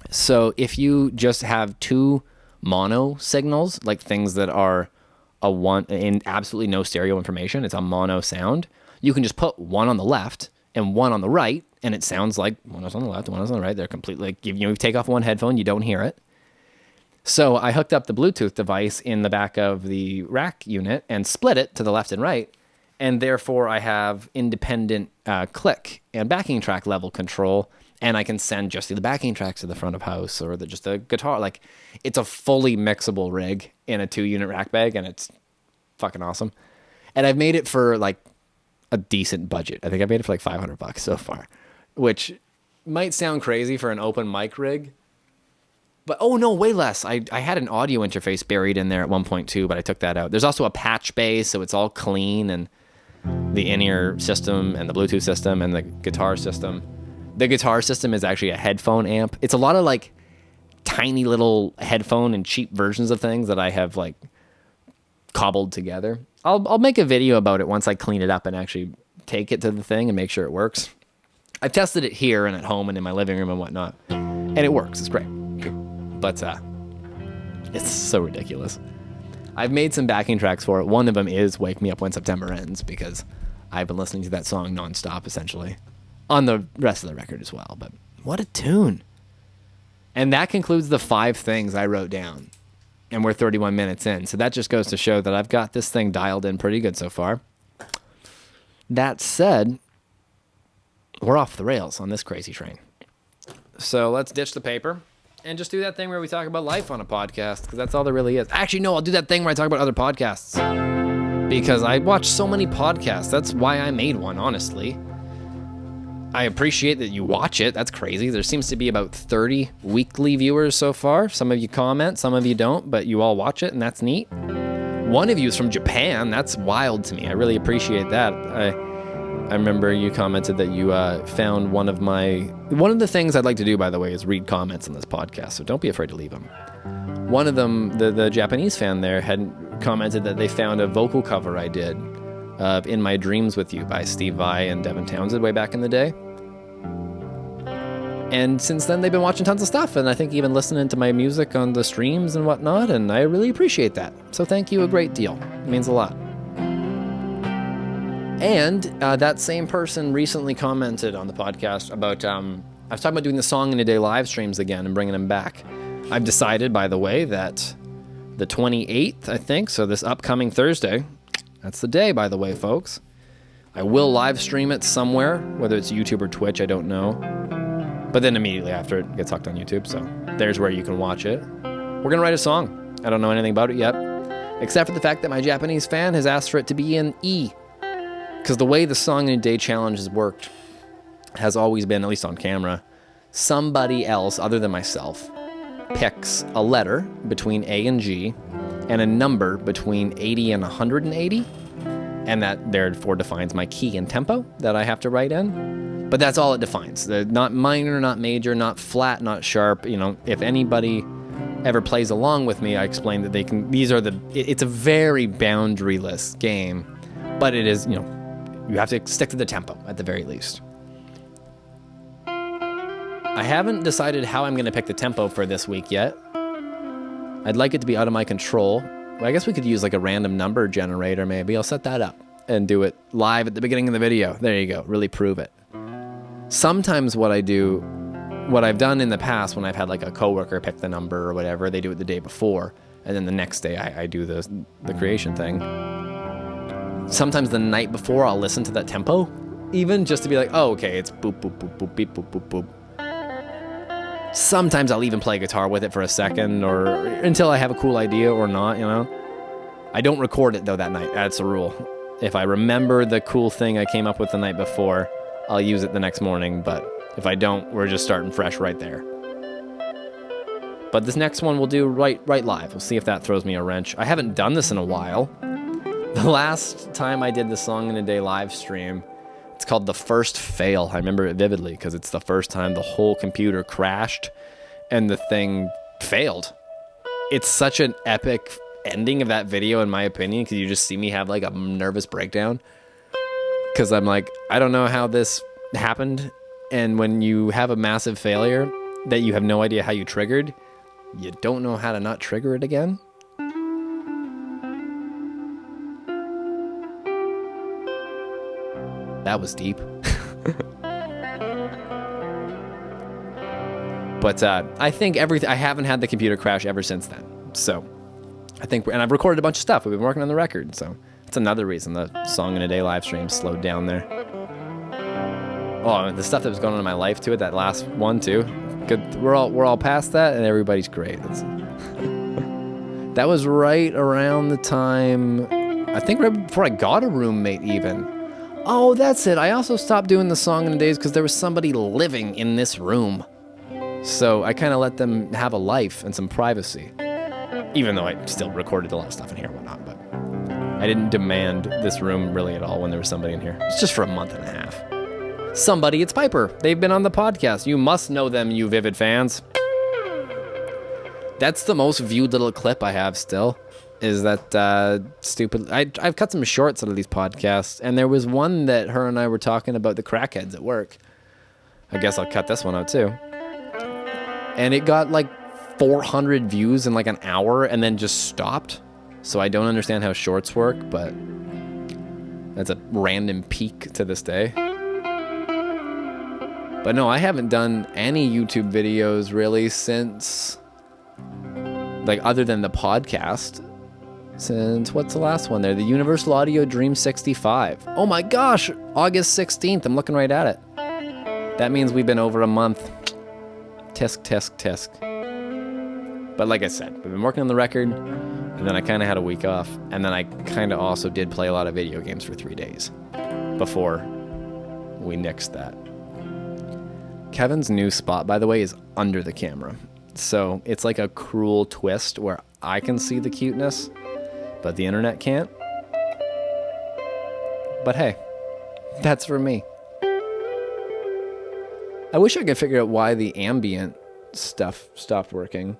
A: So if you just have two mono signals, like things that are a one in absolutely no stereo information, it's a mono sound, you can just put one on the left and one on the right, and it sounds like one is on the left and one is on the right. They're completely, like, you take off one headphone, you don't hear it. So I hooked up the Bluetooth device in the back of the rack unit and split it to the left and right, and therefore I have independent click and backing track level control, and I can send just the backing tracks to the front of house or just the guitar. Like, it's a fully mixable rig in a 2-unit rack bag, and it's fucking awesome. And I've made it for like a decent budget. I think I made it for like $500 so far, which might sound crazy for an open mic rig, but oh no, way less. I had an audio interface buried in there at one point too, but I took that out. There's also a patch bass, so it's all clean, and the in-ear system and the Bluetooth system and the guitar system. The guitar system is actually a headphone amp. It's a lot of like tiny little headphone and cheap versions of things that I have like cobbled together. I'll make a video about it once I clean it up and actually take it to the thing and make sure it works. I've tested it here and at home and in my living room and whatnot, and it works. It's great. But it's so ridiculous. I've made some backing tracks for it. One of them is Wake Me Up When September Ends, because I've been listening to that song nonstop, essentially, on the rest of the record as well. But what a tune. And that concludes the 5 things I wrote down. And we're 31 minutes in. So that just goes to show that I've got this thing dialed in pretty good so far. That said, we're off the rails on this crazy train. So let's ditch the paper and just do that thing where we talk about life on a podcast, because that's all there really is. Actually, no, I'll do that thing where I talk about other podcasts, because I watch so many podcasts. That's why I made one, honestly. I appreciate that you watch it. That's crazy. There seems to be about 30 weekly viewers so far. Some of you comment, some of you don't, but you all watch it, and that's neat. One of you is from Japan. That's wild to me. I really appreciate that. I remember you commented that you found one of the things I'd like to do, by the way, is read comments on this podcast, so don't be afraid to leave them. One of them, the Japanese fan there, had commented that they found a vocal cover I did of In My Dreams With You by Steve Vai and Devin Townsend way back in the day. And since then, they've been watching tons of stuff, and I think even listening to my music on the streams and whatnot, and I really appreciate that. So thank you a great deal. It means a lot. And that same person recently commented on the podcast about, I was talking about doing the Song in a Day live streams again and bringing them back. I've decided, by the way, that the 28th, I think, so this upcoming Thursday, that's the day, by the way, folks, I will live stream it somewhere, whether it's YouTube or Twitch, I don't know. But then immediately after, it gets hooked on YouTube, so there's where you can watch it. We're going to write a song. I don't know anything about it yet, except for the fact that my Japanese fan has asked for it to be in E. Because the way the Song in a Day challenge has worked has always been, at least on camera, somebody else other than myself picks a letter between A and G and a number between 80 and 180, and that therefore defines my key and tempo that I have to write in. But that's all it defines. They're not minor, not major, not flat, not sharp. You know, if anybody ever plays along with me, I explain that they can, it's a very boundaryless game, but it is, you have to stick to the tempo at the very least. I haven't decided how I'm going to pick the tempo for this week yet. I'd like it to be out of my control. Well, I guess we could use like a random number generator maybe. I'll set that up and do it live at the beginning of the video. There you go. Really prove it. Sometimes what I've done in the past when I've had like a coworker pick the number or whatever, they do it the day before, and then the next day I do the creation thing. Sometimes the night before I'll listen to that tempo, even just to be like, oh, okay, it's boop, boop, boop, boop, beep, boop, boop, boop. Sometimes I'll even play guitar with it for a second or until I have a cool idea or not, I don't record it though that night. That's a rule. If I remember the cool thing I came up with the night before, I'll use it the next morning, but if I don't, we're just starting fresh right there. But this next one we'll do right live. We'll see if that throws me a wrench. I haven't done this in a while. The last time I did the Song in a Day live stream, it's called The First Fail. I remember it vividly because it's the first time the whole computer crashed and the thing failed. It's such an epic ending of that video, in my opinion, because you just see me have like a nervous breakdown. Because I'm like, I don't know how this happened. And when you have a massive failure that you have no idea how you triggered, you don't know how to not trigger it again. That was deep. But I think I haven't had the computer crash ever since then. So I think, and I've recorded a bunch of stuff. We've been working on the record. So that's another reason the Song in a Day live stream slowed down there. Oh, and the stuff that was going on in my life too, that last one too. Good. We're all past that, and everybody's great. That was right around the time, I think right before I got a roommate even. Oh, that's it. I also stopped doing the Song in a Days because there was somebody living in this room. So I kind of let them have a life and some privacy. Even though I still recorded a lot of stuff in here and whatnot, but I didn't demand this room really at all when there was somebody in here. It's just for a month and a half. Somebody, it's Piper. They've been on the podcast. You must know them, you Vivid fans. That's the most viewed little clip I have still, is that stupid... I've cut some shorts out of these podcasts, and there was one that her and I were talking about the crackheads at work. I guess I'll cut this one out too. And it got like 400 views in like an hour and then just stopped. So I don't understand how shorts work, but that's a random peak to this day. But no, I haven't done any YouTube videos really since, like, other than the podcast, since, what's the last one there? The Universal Audio Dream 65. Oh my gosh, August 16th. I'm looking right at it. That means we've been over a month. Tisk, tisk, tisk. But like I said, we've been working on the record, and then I kind of had a week off, and then I kind of also did play a lot of video games for 3 days before we nixed that. Kevin's new spot, by the way, is under the camera. So it's like a cruel twist where I can see the cuteness, but the internet can't. But hey, that's for me. I wish I could figure out why the ambient stuff stopped working.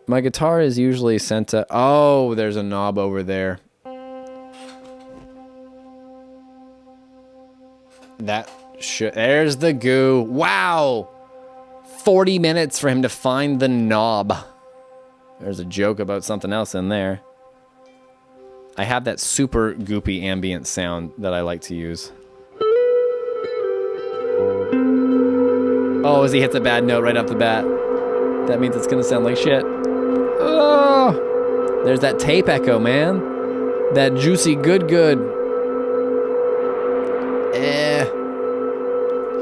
A: My guitar is usually sent to... Oh, there's a knob over there. There's the goo. Wow! 40 minutes for him to find the knob. There's a joke about something else in there. I have that super goopy ambient sound that I like to use. Oh, as he hits a bad note right off the bat. That means it's gonna sound like shit. Oh! There's that tape echo, man. That juicy good.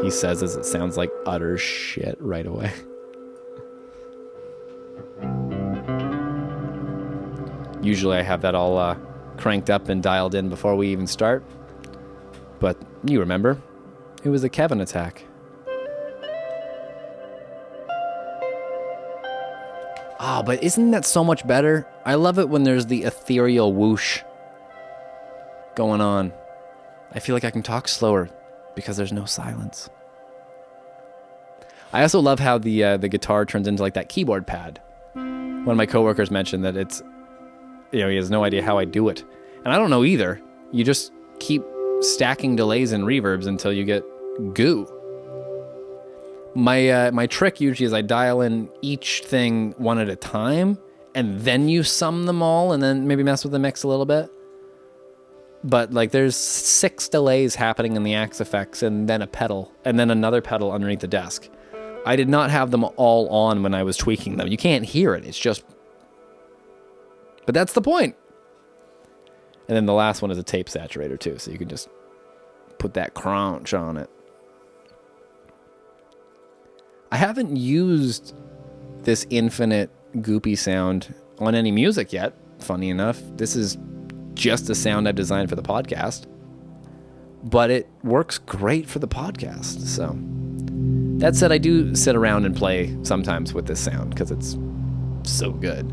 A: He says as it sounds like utter shit right away. Usually I have that all cranked up and dialed in before we even start. But you remember, it was a Kevin attack. Ah, but isn't that so much better? I love it when there's the ethereal whoosh going on. I feel like I can talk slower because there's no silence. I also love how the guitar turns into like that keyboard pad. One of my coworkers mentioned that it's, he has no idea how I do it. And I don't know either. You just keep stacking delays and reverbs until you get goo. My trick usually is I dial in each thing one at a time, and then you sum them all, and then maybe mess with the mix a little bit. But like there's 6 delays happening in the Axe effects, and then a pedal, and then another pedal underneath the desk. I did not have them all on when I was tweaking them. You can't hear it. It's just... But that's the point. And then the last one is a tape saturator too, so you can just put that crunch on it. I haven't used this infinite goopy sound on any music yet, funny enough. This is just a sound I've designed for the podcast, but it works great for the podcast. So that said, I do sit around and play sometimes with this sound because it's so good.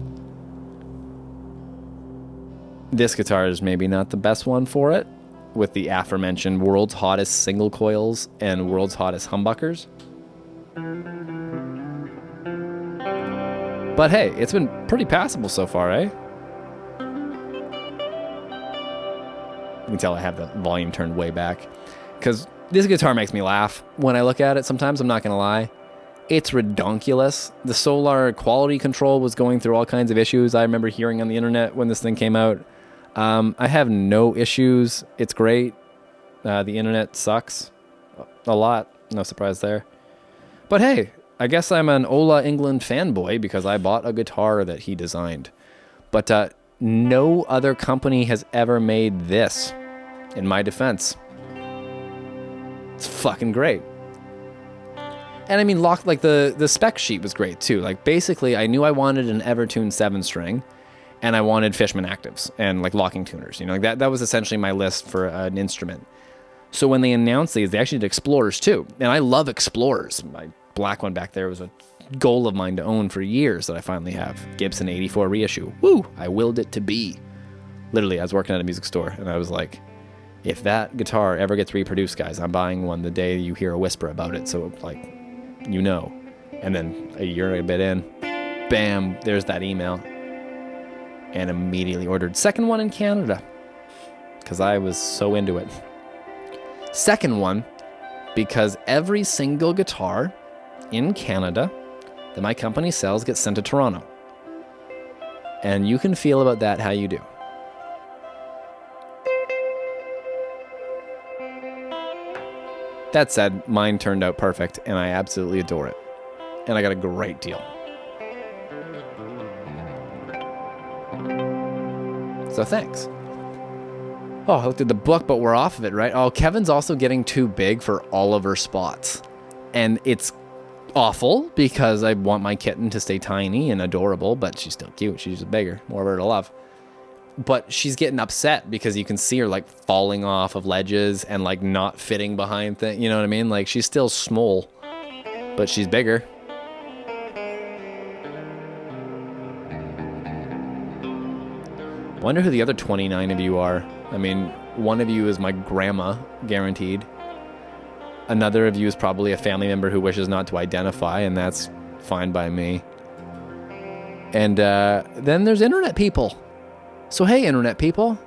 A: This guitar is maybe not the best one for it, with the aforementioned world's hottest single coils and world's hottest humbuckers. But hey, it's been pretty passable so far, eh? You can tell I have the volume turned way back, because this guitar makes me laugh when I look at it sometimes, I'm not going to lie. It's redonkulous. The Solar quality control was going through all kinds of issues I remember hearing on the internet when this thing came out. I have no issues. It's great. The internet sucks a lot. No surprise there. But hey, I guess I'm an Ola England fanboy because I bought a guitar that he designed. But no other company has ever made this, in my defense. It's fucking great. And I mean, like the spec sheet was great too. Like basically, I knew I wanted an Evertune 7-string, and I wanted Fishman actives and like locking tuners. You know, like that was essentially my list for an instrument. So when they announced these, they actually did Explorers too, and I love Explorers. My black one back there was a goal of mine to own for years that I finally have. Gibson 84 reissue. Woo! I willed it to be. Literally, I was working at a music store, and I was like, if that guitar ever gets reproduced, guys, I'm buying one the day you hear a whisper about it. So like, you know. And then a year and a bit in, bam, there's that email. And immediately ordered second one in Canada because I was so into it. Second one because every single guitar in Canada that my company sells gets sent to Toronto. And you can feel about that how you do. That said, mine turned out perfect and I absolutely adore it. And I got a great deal. So thanks. Oh, I looked at the book, but we're off of it, right? Oh, Kevin's also getting too big for all of her spots. And it's awful because I want my kitten to stay tiny and adorable, but she's still cute. She's just bigger, more of her to love. But she's getting upset because you can see her like falling off of ledges and like not fitting behind things. You know what I mean? Like she's still small, but she's bigger. Wonder who the other 29 of you are. I mean, one of you is my grandma, guaranteed. Another of you is probably a family member who wishes not to identify, and that's fine by me. And then there's internet people. So hey, internet people.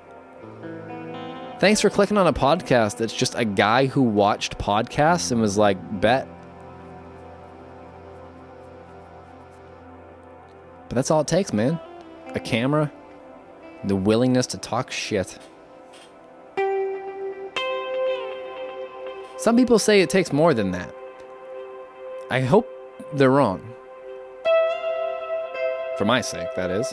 A: Thanks for clicking on a podcast that's just a guy who watched podcasts and was like, bet. But that's all it takes, man. A camera. The willingness to talk shit. Some people say it takes more than that. I hope they're wrong. For my sake, that is.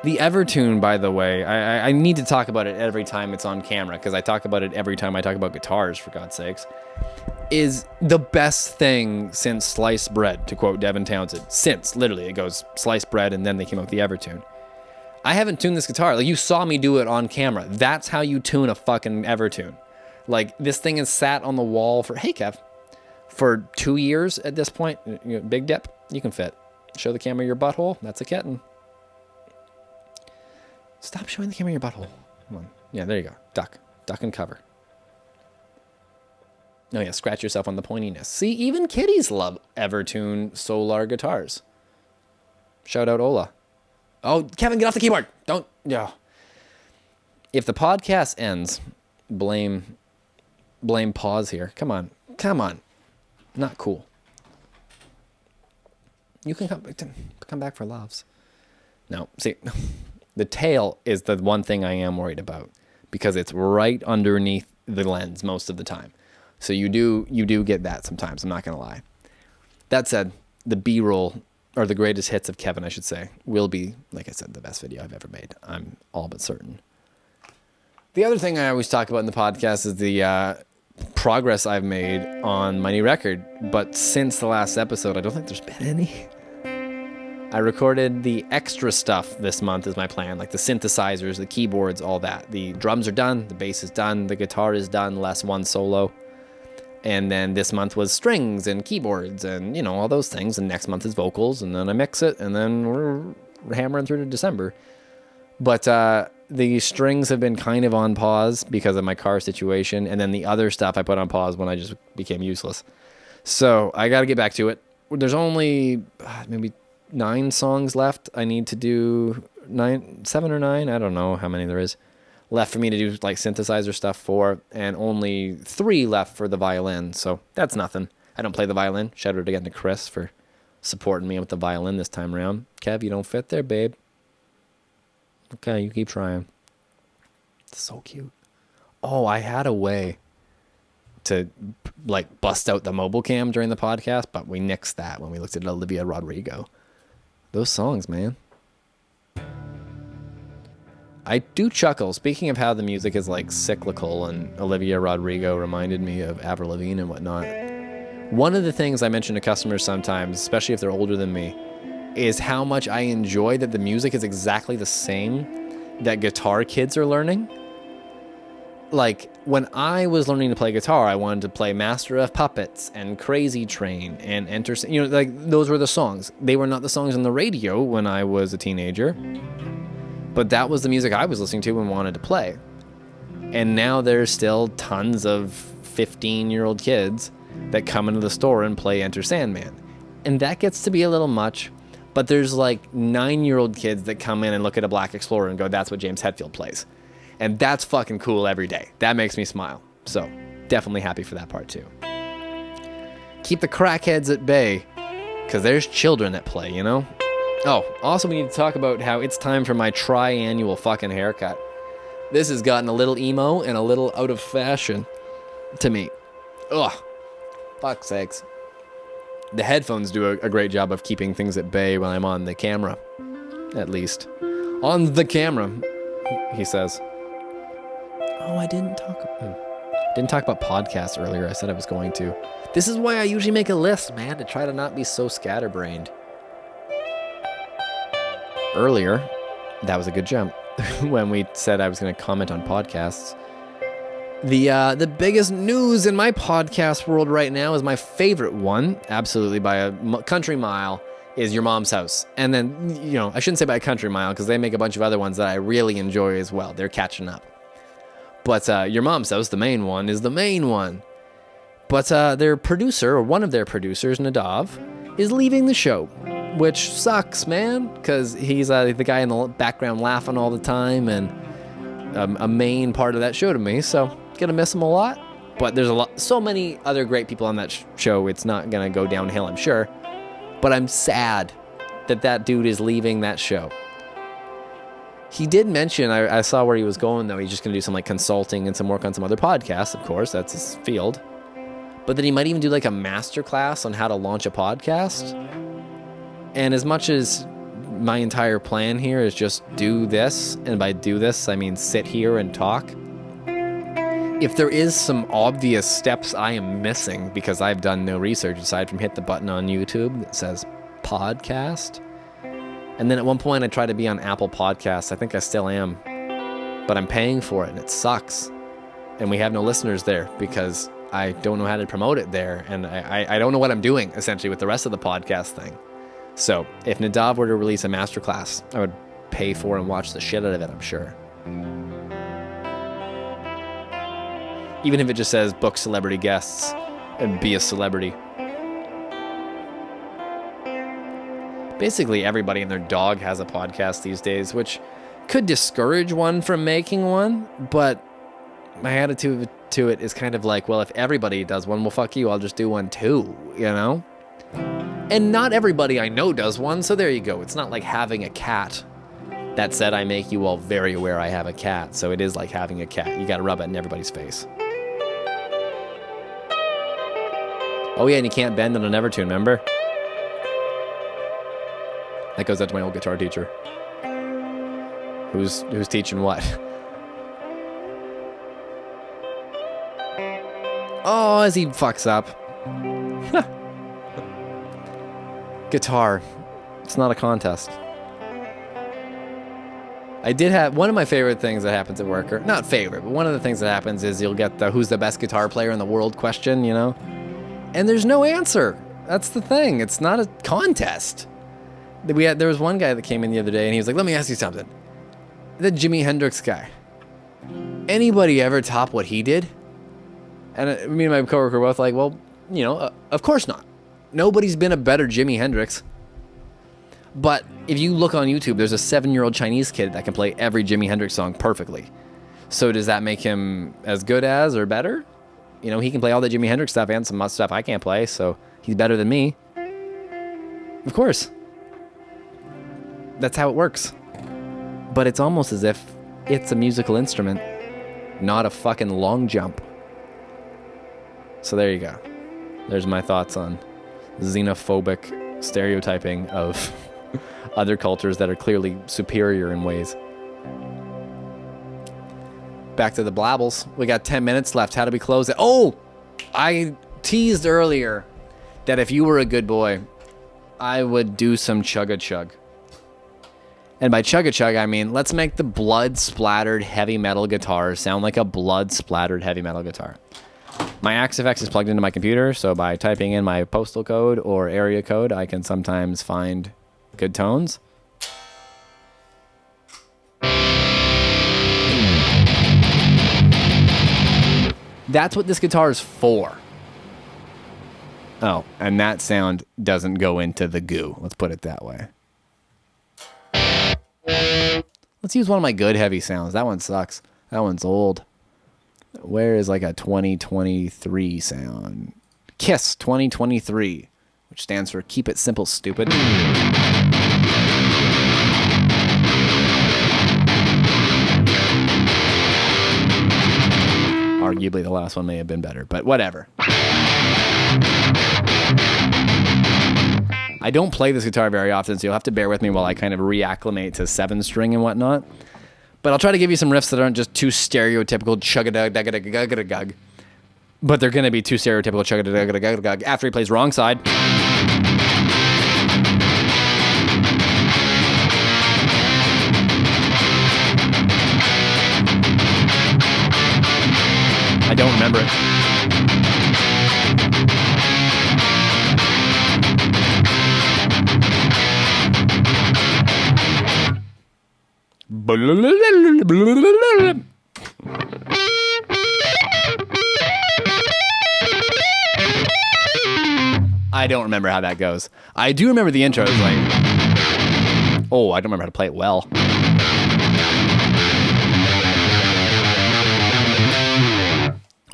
A: The Evertune, by the way, I need to talk about it every time it's on camera, because I talk about it every time I talk about guitars, for God's sakes, is the best thing since sliced bread, to quote Devin Townsend. Since, literally, it goes sliced bread, and then they came out with the Evertune. I haven't tuned this guitar. Like, you saw me do it on camera. That's how you tune a fucking Evertune. Like, this thing has sat on the wall for, hey, Kev, for 2 years at this point. You know, big dip, you can fit. Show the camera your butthole. That's a kitten. Stop showing the camera your butthole. Come on. Yeah, there you go. Duck. Duck and cover. Oh, yeah, scratch yourself on the pointiness. See, even kitties love Evertune Solar guitars. Shout out Ola. Oh, Kevin, get off the keyboard. Don't. Yeah. If the podcast ends, blame pause here. Come on. Come on. Not cool. You can come back for loves. No, see, the tail is the one thing I am worried about because it's right underneath the lens most of the time. So you do get that sometimes. I'm not going to lie. That said, the B-roll, or the greatest hits of Kevin, I should say, will be, like I said, the best video I've ever made. I'm all but certain. The other thing I always talk about in the podcast is the progress I've made on my new record. But since the last episode, I don't think there's been any. I recorded the extra stuff this month is my plan, like the synthesizers, the keyboards, all that. The drums are done, the bass is done, the guitar is done, less one solo. And then this month was strings and keyboards and, you know, all those things. And next month is vocals, and then I mix it, and then we're hammering through to December. But the strings have been kind of on pause because of my car situation. And then the other stuff I put on pause when I just became useless. So I got to get back to it. There's only maybe 9 songs left. I need to do 7 or 9. I don't know how many there is left for me to do like synthesizer stuff for, and only 3 left for the violin. So that's nothing. I don't play the violin. Shout out again to Chris for supporting me with the violin this time around. Kev, you don't fit there, babe. Okay, you keep trying. It's so cute. Oh, I had a way to like bust out the mobile cam during the podcast, but we nixed that when we looked at Olivia Rodrigo. Those songs, man. I do chuckle. Speaking of how the music is like cyclical, and Olivia Rodrigo reminded me of Avril Lavigne and whatnot. One of the things I mention to customers sometimes, especially if they're older than me, is how much I enjoy that the music is exactly the same that guitar kids are learning. Like, when I was learning to play guitar, I wanted to play Master of Puppets and Crazy Train and Enter... You know, like, those were the songs. They were not the songs on the radio when I was a teenager. But that was the music I was listening to and wanted to play. And now there's still tons of 15-year-old kids that come into the store and play Enter Sandman. And that gets to be a little much. But there's like 9-year-old kids that come in and look at a Black Explorer and go, that's what James Hetfield plays. And that's fucking cool every day. That makes me smile. So definitely happy for that part too. Keep the crackheads at bay, because there's children that play, you know? Oh, also we need to talk about how it's time for my triannual fucking haircut. This has gotten a little emo and a little out of fashion to me. Ugh. Fuck's sakes. The headphones do a great job of keeping things at bay when I'm on the camera. At least. On the camera, he says. Oh, I didn't talk about podcasts earlier. I said I was going to. This is why I usually make a list, man, to try to not be so scatterbrained. Earlier, that was a good jump, when we said I was going to comment on podcasts. The biggest news in my podcast world right now is my favorite one, absolutely by a country mile, is Your Mom's House. And then, you know, I shouldn't say by a country mile, because they make a bunch of other ones that I really enjoy as well. They're catching up. But Your Mom's House, the main one, is the main one. But their producer, or one of their producers, Nadav, is leaving the show, which sucks, man, because he's the guy in the background laughing all the time and a main part of that show to me, so gonna miss him a lot. But there's so many other great people on that show, it's not gonna go downhill, I'm sure. But I'm sad that dude is leaving that show. He did mention, I saw where he was going, though. He's just going to do some like consulting and some work on some other podcasts, of course. That's his field. But then he might even do like a masterclass on how to launch a podcast. And as much as my entire plan here is just do this, and by do this, I mean sit here and talk. If there is some obvious steps I am missing because I've done no research aside from hit the button on YouTube that says podcast. And then at one point I tried to be on Apple Podcasts. I think I still am. But I'm paying for it and it sucks. And we have no listeners there because I don't know how to promote it there. And I don't know what I'm doing essentially with the rest of the podcast thing. So if Nadav were to release a masterclass, I would pay for and watch the shit out of it, I'm sure. Even if it just says book celebrity guests and be a celebrity. Basically, everybody and their dog has a podcast these days, which could discourage one from making one, but my attitude to it is kind of like, well, if everybody does one, well, fuck you, I'll just do one too, you know? And not everybody I know does one, so there you go. It's not like having a cat. That said, I make you all very aware I have a cat, so it is like having a cat. You gotta rub it in everybody's face. Oh yeah, and you can't bend on an Evertune, remember? That goes out to my old guitar teacher. Who's teaching what? Oh, as he fucks up. Guitar. It's not a contest. I did have one of my favorite things that happens at work, or not favorite, but one of the things that happens is you'll get the who's the best guitar player in the world question, you know? And there's no answer. That's the thing. It's not a contest. There was one guy that came in the other day and he was like, let me ask you something. The Jimi Hendrix guy. Anybody ever top what he did? And me and my coworker were both like, well, you know, of course not. Nobody's been a better Jimi Hendrix. But if you look on YouTube, there's a 7-year-old Chinese kid that can play every Jimi Hendrix song perfectly. So does that make him as good as or better? You know, he can play all the Jimi Hendrix stuff and some stuff I can't play, so he's better than me. Of course. That's how it works. But it's almost as if it's a musical instrument, not a fucking long jump. So there you go. There's my thoughts on xenophobic stereotyping of other cultures that are clearly superior in ways. Back to the blabbles. We got 10 minutes left. How do we close it? Oh! I teased earlier that if you were a good boy, I would do some chugga-chug. And by chugga-chug, I mean, let's make the blood-splattered heavy metal guitar sound like a blood-splattered heavy metal guitar. My Axe-Fx is plugged into my computer, so by typing in my postal code or area code, I can sometimes find good tones. That's what this guitar is for. Oh, and that sound doesn't go into the goo. Let's put it that way. Let's use one of my good heavy sounds. That one sucks. That one's old. Where is like a 2023 sound? KISS 2023, which stands for Keep It Simple, Stupid. Arguably the last one may have been better, but whatever. I don't play this guitar very often, so you'll have to bear with me while I kind of reacclimate to 7-string and whatnot. But I'll try to give you some riffs that aren't just too stereotypical chug-a-dug-dug-a-dug-a-dug. But they're going to be too stereotypical chug-a-dug-dug-a-dug after he plays wrong side. I don't remember it. I don't remember how that goes. I do remember the intro. It's like, oh, I don't remember how to play it well.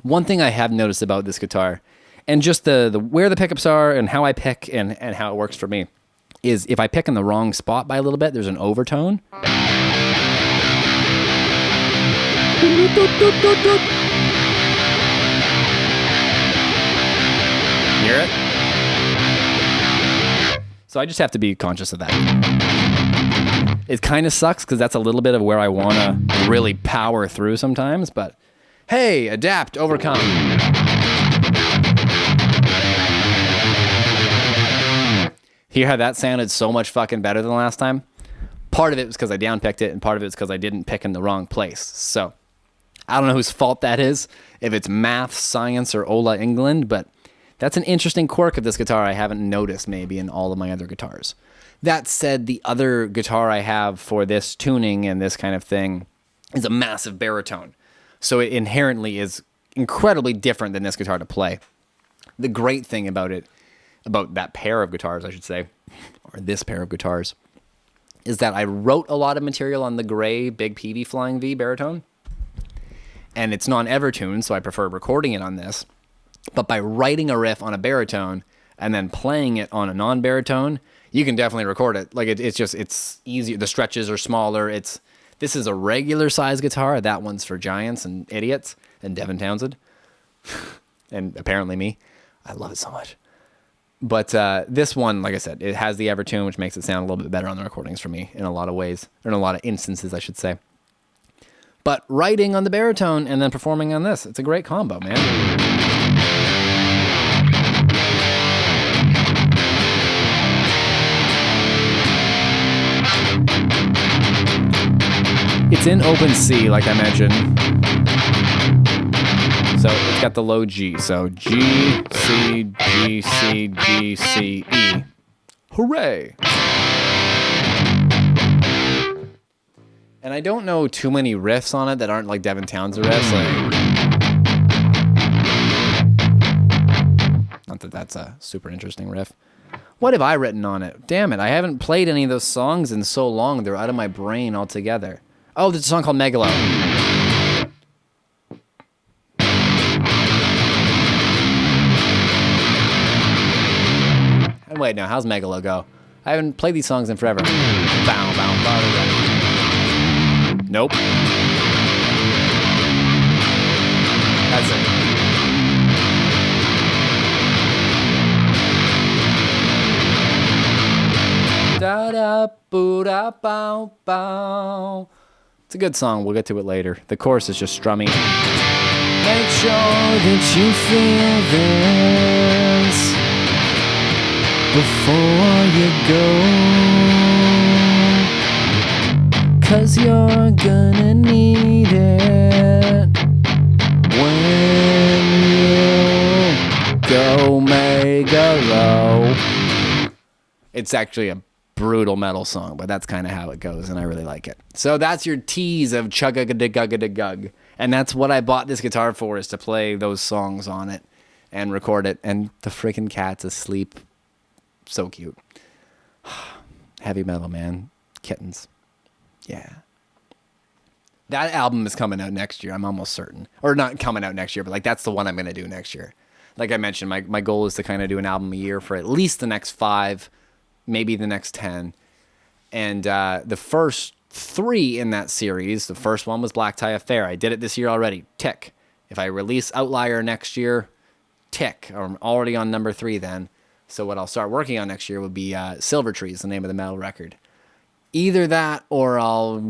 A: One thing I have noticed about this guitar, and just the where the pickups are and how I pick and how it works for me, is if I pick in the wrong spot by a little bit, there's an overtone. Hear it? So I just have to be conscious of that. It kind of sucks because that's a little bit of where I want to really power through sometimes, but hey, adapt, overcome. Hear how that sounded so much fucking better than last time? Part of it was because I downpicked it, and part of it was because I didn't pick in the wrong place. So I don't know whose fault that is, if it's math, science, or Ola England, but that's an interesting quirk of this guitar I haven't noticed maybe in all of my other guitars. That said, the other guitar I have for this tuning and this kind of thing is a massive baritone. So it inherently is incredibly different than this guitar to play. The great thing about it, about that pair of guitars, I should say, or this pair of guitars, is that I wrote a lot of material on the gray Big Peavey Flying V baritone. And it's non-Evertune, so I prefer recording it on this. But by writing a riff on a baritone and then playing it on a non-baritone, you can definitely record it. Like it's easier. The stretches are smaller. This is a regular size guitar. That one's for giants and idiots and Devin Townsend. And apparently me. I love it so much. But this one, like I said, it has the Evertune, which makes it sound a little bit better on the recordings for me in a lot of ways, or in a lot of instances, I should say. But writing on the baritone and then performing on this, it's a great combo, man. It's in open C, like I mentioned. So it's got the low G. So G, C, G, C, G, C, E. Hooray! And I don't know too many riffs on it that aren't like Devin Townsend riffs. Not that that's a super interesting riff. What have I written on it? Damn it, I haven't played any of those songs in so long. They're out of my brain altogether. Oh, there's a song called Megalo. And wait, now, how's Megalo go? I haven't played these songs in forever. Bow, bow, bow, bow. Nope. That's it. Da da boo da bow bow. It's a good song. We'll get to it later. The chorus is just strummy. Make sure that you feel this before you go, 'cause you're gonna need it when you go megalo. It's actually a brutal metal song, but that's kind of how it goes, and I really like it. So that's your tease of chugga-da-gugga-da-gug. And that's what I bought this guitar for, is to play those songs on it and record it. And the freaking cat's asleep. So cute. Heavy metal, man. Kittens. Yeah. That album is coming out next year, I'm almost certain. Or not coming out next year, but like that's the one I'm going to do next year. Like I mentioned, my goal is to kind of do an album a year for at least the next 5, maybe the next 10. And the first 3 in that series, the first one was Black Tie Affair. I did it this year already. Tick. If I release Outlier next year, tick. I'm already on number 3 then. So what I'll start working on next year would be Silver Trees, the name of the metal record. Either that or I'll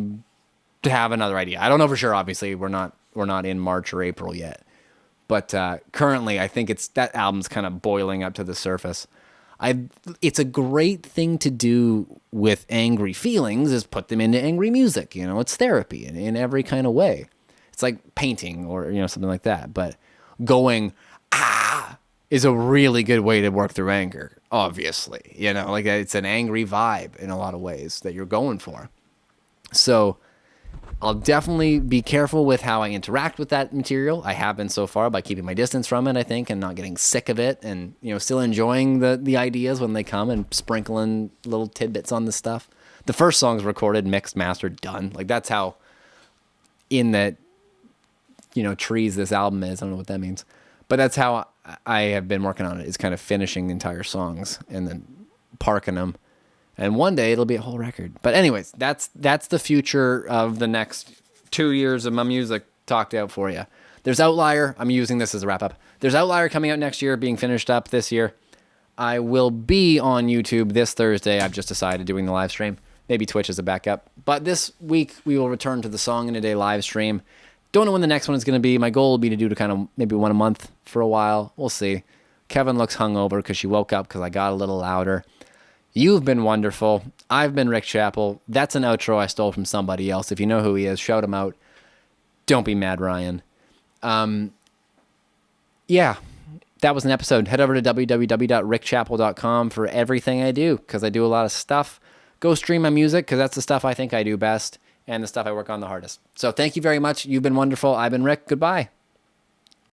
A: have another idea. I don't know for sure, obviously. We're not in March or April yet. But currently, I think that album's kind of boiling up to the surface. It's a great thing to do with angry feelings, is put them into angry music. You know, it's therapy in every kind of way. It's like painting or, something like that. But going, is a really good way to work through anger, obviously. Like it's an angry vibe in a lot of ways that you're going for. So I'll definitely be careful with how I interact with that material. I have been so far by keeping my distance from it, I think, and not getting sick of it, and still enjoying the ideas when they come and sprinkling little tidbits on the stuff. The first song's recorded, mixed, mastered, done. Like that's how in that trees this album is. I don't know what that means, but that's how I have been working on it, is kind of finishing the entire songs and then parking them. And one day it'll be a whole record. But anyways, that's the future of the next 2 years of my music talked out for you. There's Outlier. I'm using this as a wrap up. There's Outlier coming out next year, being finished up this year. I will be on YouTube this Thursday. I've just decided, doing the live stream. Maybe Twitch as a backup. But this week we will return to the Song in a Day live stream. Don't know when the next one is going to be. My goal will be to do kind of maybe one a month for a while. We'll see. Kevin looks hungover because she woke up because I got a little louder. You've been wonderful. I've been Rick Chappell. That's an outro I stole from somebody else. If you know who he is, shout him out. Don't be mad, Ryan. Yeah, that was an episode. Head over to www.rickchappell.com for everything I do, because I do a lot of stuff. Go stream my music, because that's the stuff I think I do best and the stuff I work on the hardest. So thank you very much. You've been wonderful. I've been Rick. Goodbye.